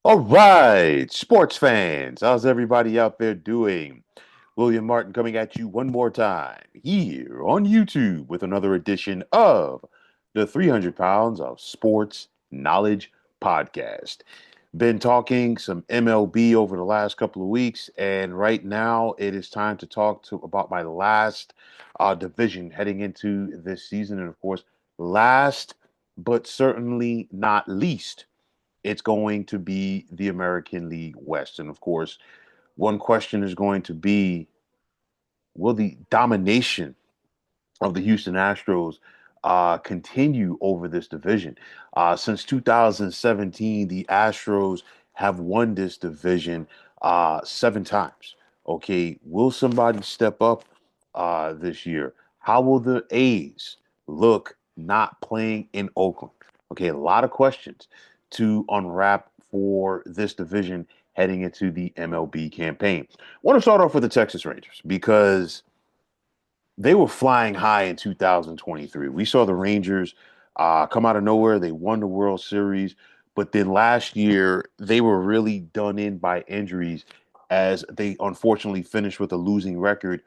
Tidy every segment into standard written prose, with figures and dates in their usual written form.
All right, sports fans, how's everybody out there doing? William Martin coming at you one more time here on YouTube with another edition of the 300 Pounds of Sports Knowledge podcast. Been talking some MLB over the last couple of weeks, and right now it is time to talk about my last division heading into this season. And of course, last but certainly not least, it's going to be the American League West. And of course, one question is going to be, will the domination of the Houston Astros continue over this division? Since 2017, the Astros have won this division 7 times. Okay, will somebody step up this year? How will the A's look not playing in Oakland? Okay, a lot of questions to unwrap for this division heading into the MLB campaign. I want to start off with the Texas Rangers because they were flying high in 2023. We saw the Rangers come out of nowhere. They won the World Series, but then last year they were really done in by injuries as they unfortunately finished with a losing record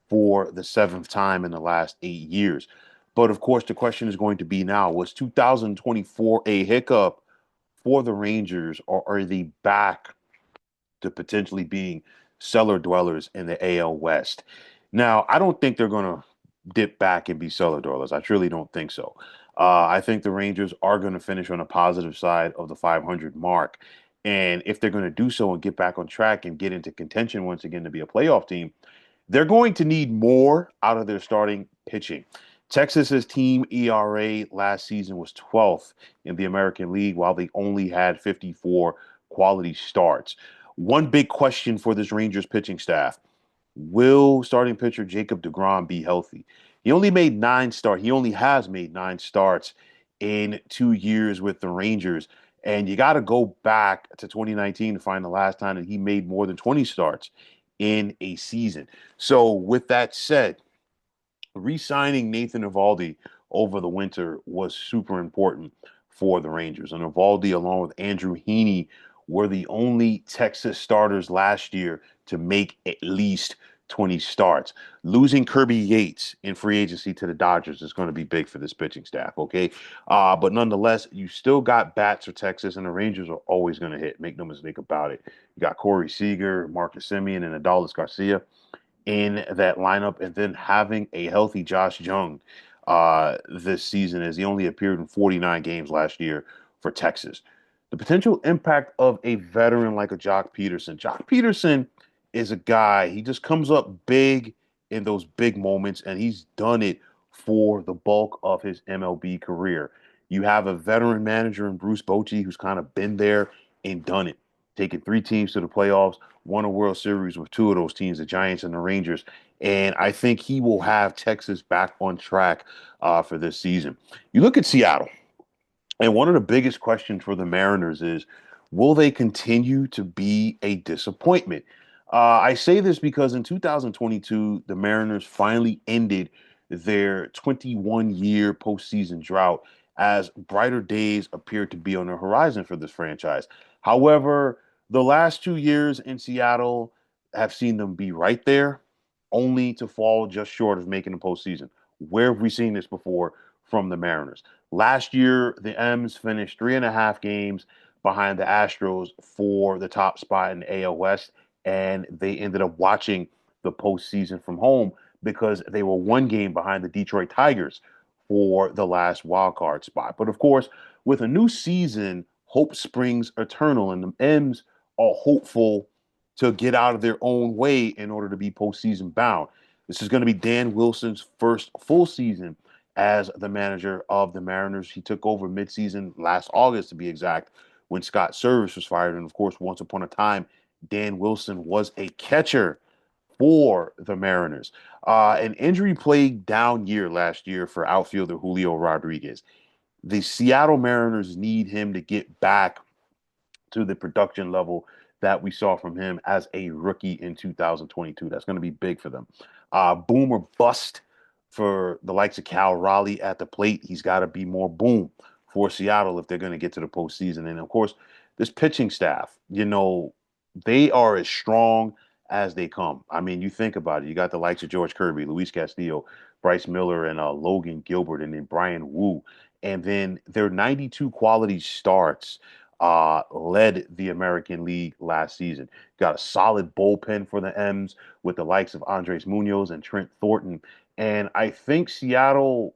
for the seventh time in the last 8 years. But of course, the question is going to be now, was 2024 a hiccup for the Rangers, or are they back to potentially being cellar dwellers in the AL West? Now, I don't think they're going to dip back and be cellar dwellers. I truly don't think so. I think the Rangers are going to finish on a positive side of the 500 mark. And if they're going to do so and get back on track and get into contention once again to be a playoff team, they're going to need more out of their starting pitching. Texas's team ERA last season was 12th in the American League, while they only had 54 quality starts. One big question for this Rangers pitching staff: will starting pitcher Jacob DeGrom be healthy? He only made 9 starts. He only has made 9 starts in 2 years with the Rangers. And you got to go back to 2019 to find the last time that he made more than 20 starts in a season. So, with that said, re-signing Nathan Eovaldi over the winter was super important for the Rangers. And Eovaldi, along with Andrew Heaney, were the only Texas starters last year to make at least 20 starts. Losing Kirby Yates in free agency to the Dodgers is going to be big for this pitching staff, okay? But nonetheless, you still got bats for Texas, and the Rangers are always going to hit. Make no mistake about it. You got Corey Seager, Marcus Semien, and Adolis Garcia in that lineup, and then having a healthy Josh Jung this season, as he only appeared in 49 games last year for Texas. The potential impact of a veteran like a Jock Peterson. Jock Peterson is a guy, he just comes up big in those big moments, and he's done it for the bulk of his MLB career. You have a veteran manager in Bruce Bochy who's kind of been there and done it, taking 3 teams to the playoffs, won a World Series with 2 of those teams, the Giants and the Rangers. And I think he will have Texas back on track for this season. You look at Seattle, and one of the biggest questions for the Mariners is, will they continue to be a disappointment? I say this because in 2022, the Mariners finally ended their 21-year postseason drought as brighter days appeared to be on the horizon for this franchise. However, the last 2 years in Seattle have seen them be right there, only to fall just short of making the postseason. Where have we seen this before from the Mariners? Last year, the M's finished 3.5 games behind the Astros for the top spot in the AL West, and they ended up watching the postseason from home because they were 1 game behind the Detroit Tigers for the last wild card spot. But of course, with a new season, hope springs eternal, and the M's are hopeful to get out of their own way in order to be postseason bound. This is going to be Dan Wilson's first full season as the manager of the Mariners. He took over midseason last August, to be exact, when Scott Service was fired. And of course, once upon a time, Dan Wilson was a catcher for the Mariners. An injury plagued down year last year for outfielder Julio Rodriguez. The Seattle Mariners need him to get back to the production level that we saw from him as a rookie in 2022. That's going to be big for them. Boom or bust for the likes of Cal Raleigh at the plate. He's got to be more boom for Seattle if they're going to get to the postseason. And of course, this pitching staff, they are as strong as they come. I mean, you think about it. You got the likes of George Kirby, Luis Castillo, Bryce Miller, and Logan Gilbert, and then Brian Wu. And then their 92 quality starts led the American League last season. Got a solid bullpen for the M's with the likes of Andres Munoz and Trent Thornton. And I think Seattle,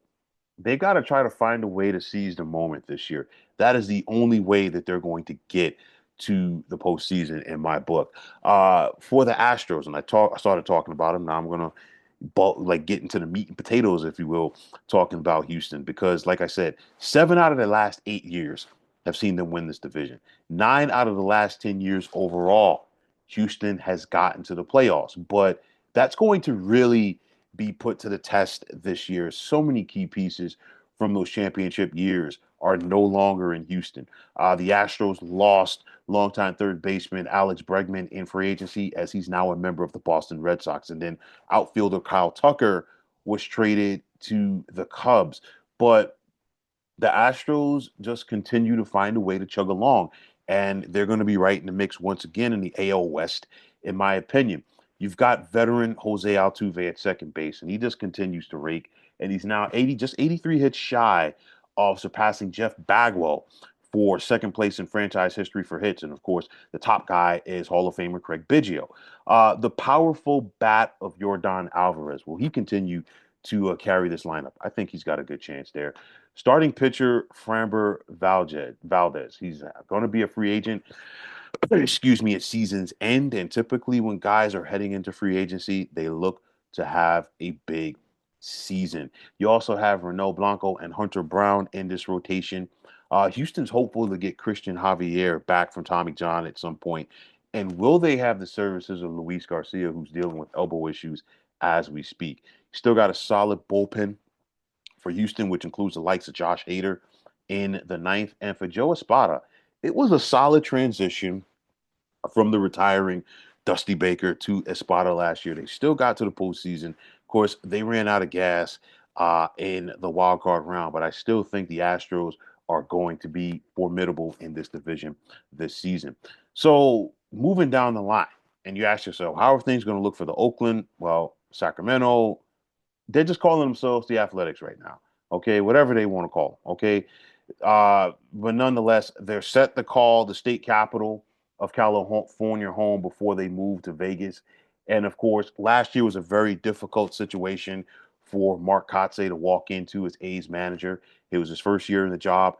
they got to try to find a way to seize the moment this year. That is the only way that they're going to get to the postseason in my book. For the Astros, and I started talking about them. Now I'm gonna get into the meat and potatoes, if you will, talking about Houston because, like I said, 7 out of the last 8 years have seen them win this division. 9 out of the last 10 years overall, Houston has gotten to the playoffs, but that's going to really be put to the test this year. So many key pieces from those championship years are no longer in Houston. The Astros lost longtime third baseman Alex Bregman in free agency as he's now a member of the Boston Red Sox. And then outfielder Kyle Tucker was traded to the Cubs. But the Astros just continue to find a way to chug along, and they're going to be right in the mix once again in the AL West, in my opinion. You've got veteran Jose Altuve at second base, and he just continues to rake, and he's now 83 hits shy of surpassing Jeff Bagwell for second place in franchise history for hits. And of course, the top guy is Hall of Famer Craig Biggio. The powerful bat of Yordan Alvarez, will he continue to carry this lineup? I think he's got a good chance there. Starting pitcher Framber Valdez. He's going to be a free agent, excuse me, at season's end. And typically, when guys are heading into free agency, they look to have a big season. You also have Renault Blanco and Hunter Brown in this rotation. Houston's hopeful to get Christian Javier back from Tommy John at some point. And will they have the services of Luis Garcia, who's dealing with elbow issues as we speak? Still got a solid bullpen for Houston, which includes the likes of Josh Hader in the ninth. And for Joe Espada, it was a solid transition from the retiring Dusty Baker to Espada last year. They still got to the postseason. Of course, they ran out of gas in the wild card round, but I still think the Astros are going to be formidable in this division this season. So moving down the line, and you ask yourself, how are things going to look for the Oakland? Well, Sacramento, they're just calling themselves the Athletics right now. Okay, whatever they want to call them. Okay, but nonetheless, they're set to call the state capital of California home before they move to Vegas. And of course, last year was a very difficult situation for Mark Kotze to walk into as A's manager. It was his first year in the job,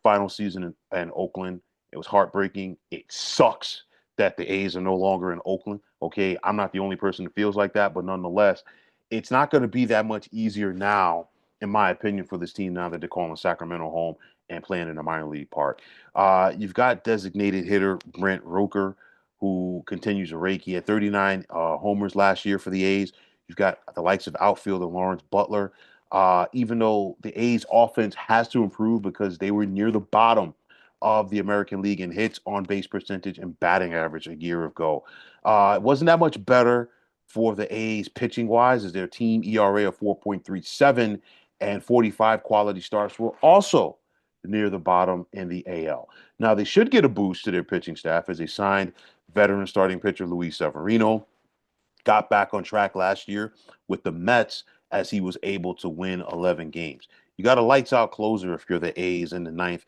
final season in Oakland. It was heartbreaking. It sucks that the A's are no longer in Oakland. Okay, I'm not the only person that feels like that, but nonetheless, it's not going to be that much easier now, in my opinion, for this team now that they're calling Sacramento home and playing in a minor league park. You've got designated hitter Brent Rooker, who continues to rake. He had 39 homers last year for the A's. You've got the likes of outfielder Lawrence Butler. Even though the A's offense has to improve because they were near the bottom of the American League in hits, on base percentage, and batting average a year ago. It wasn't that much better for the A's pitching wise, as their team ERA of 4.37 and 45 quality starts were also near the bottom in the AL. Now, they should get a boost to their pitching staff as they signed veteran starting pitcher Luis Severino, got back on track last year with the Mets as he was able to win 11 games. You got a lights out closer if you're the A's in the ninth,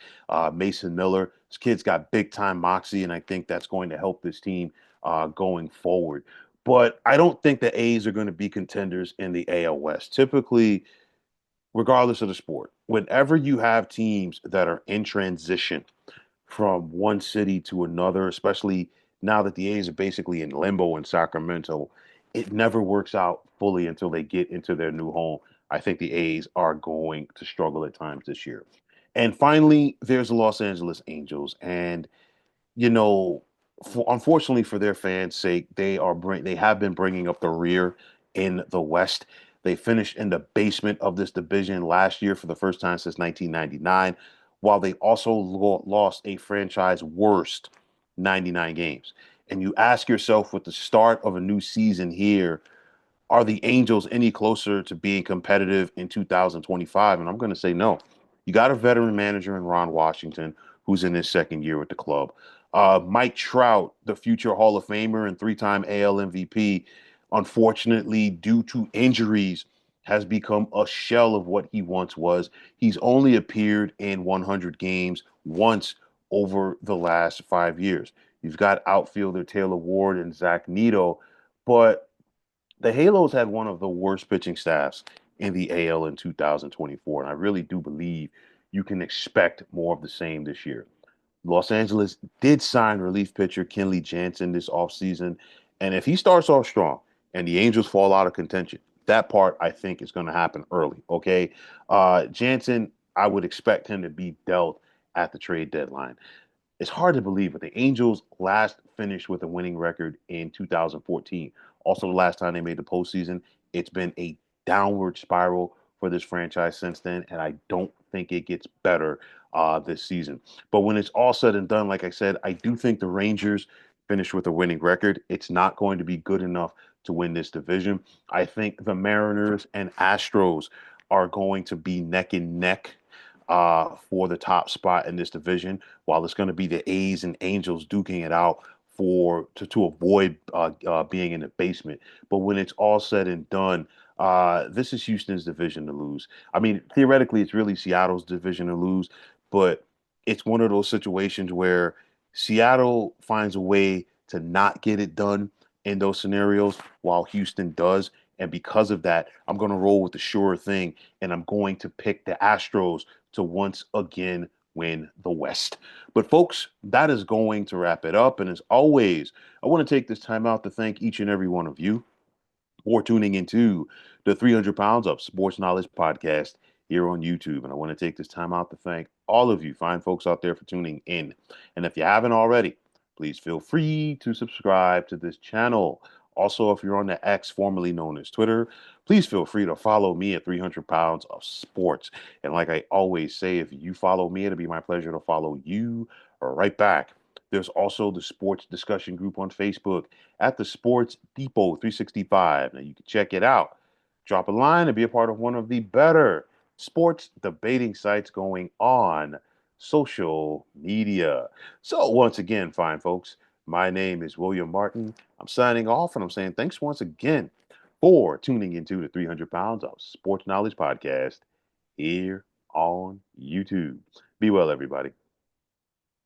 Mason Miller. This kid's got big time moxie, and I think that's going to help this team going forward. But I don't think the A's are going to be contenders in the AL West. Typically, regardless of the sport, whenever you have teams that are in transition from one city to another, especially now that the A's are basically in limbo in Sacramento, it never works out fully until they get into their new home. I think the A's are going to struggle at times this year. And finally, there's the Los Angeles Angels. And you know, unfortunately for their fans' sake, they have been bringing up the rear in the West. They finished in the basement of this division last year for the first time since 1999, while they also lost a franchise worst 99 games. And you ask yourself, with the start of a new season here, are the Angels any closer to being competitive in 2025? And I'm going to say no. You got a veteran manager in Ron Washington, who's in his second year with the club. Mike Trout, the future Hall of Famer and three-time AL MVP, unfortunately, due to injuries, has become a shell of what he once was. He's only appeared in 100 games once over the last 5 years. You've got outfielder Taylor Ward and Zach Neto, but the Halos had one of the worst pitching staffs in the AL in 2024, and I really do believe you can expect more of the same this year. Los Angeles did sign relief pitcher Kenley Jansen this offseason, and if he starts off strong and the Angels fall out of contention, that part I think is going to happen early. Okay, Jansen, I would expect him to be dealt at the trade deadline. It's hard to believe, but the Angels last finished with a winning record in 2014. Also, the last time they made the postseason, it's been a downward spiral for this franchise since then, and I don't think it gets better this season. But when it's all said and done, like I said, I do think the Rangers finish with a winning record. It's not going to be good enough to win this division. I think the Mariners and Astros are going to be neck and neck for the top spot in this division, while it's going to be the A's and Angels duking it out to avoid being in the basement. But when it's all said and done, this is Houston's division to lose. I mean, theoretically, it's really Seattle's division to lose, but it's one of those situations where Seattle finds a way to not get it done in those scenarios while Houston does. And because of that, I'm going to roll with the sure thing, and I'm going to pick the Astros to once again win the West. But, folks, that is going to wrap it up. And as always, I want to take this time out to thank each and every one of you for tuning into the 300 Pounds of Sports Knowledge podcast here on YouTube. And I want to take this time out to thank all of you fine folks out there for tuning in. And if you haven't already, please feel free to subscribe to this channel. Also, if you're on the X, formerly known as Twitter, please feel free to follow me at 300 Pounds of Sports. And like I always say, if you follow me, it'll be my pleasure to follow you right back. There's also the sports discussion group on Facebook at the Sports Depot 365. Now you can check it out. Drop a line and be a part of one of the better sports debating sites going on social media. So once again, fine folks, my name is William Martin. I'm signing off and I'm saying thanks once again for tuning into the 300 Pounds of Sports Knowledge podcast here on YouTube. Be well, everybody.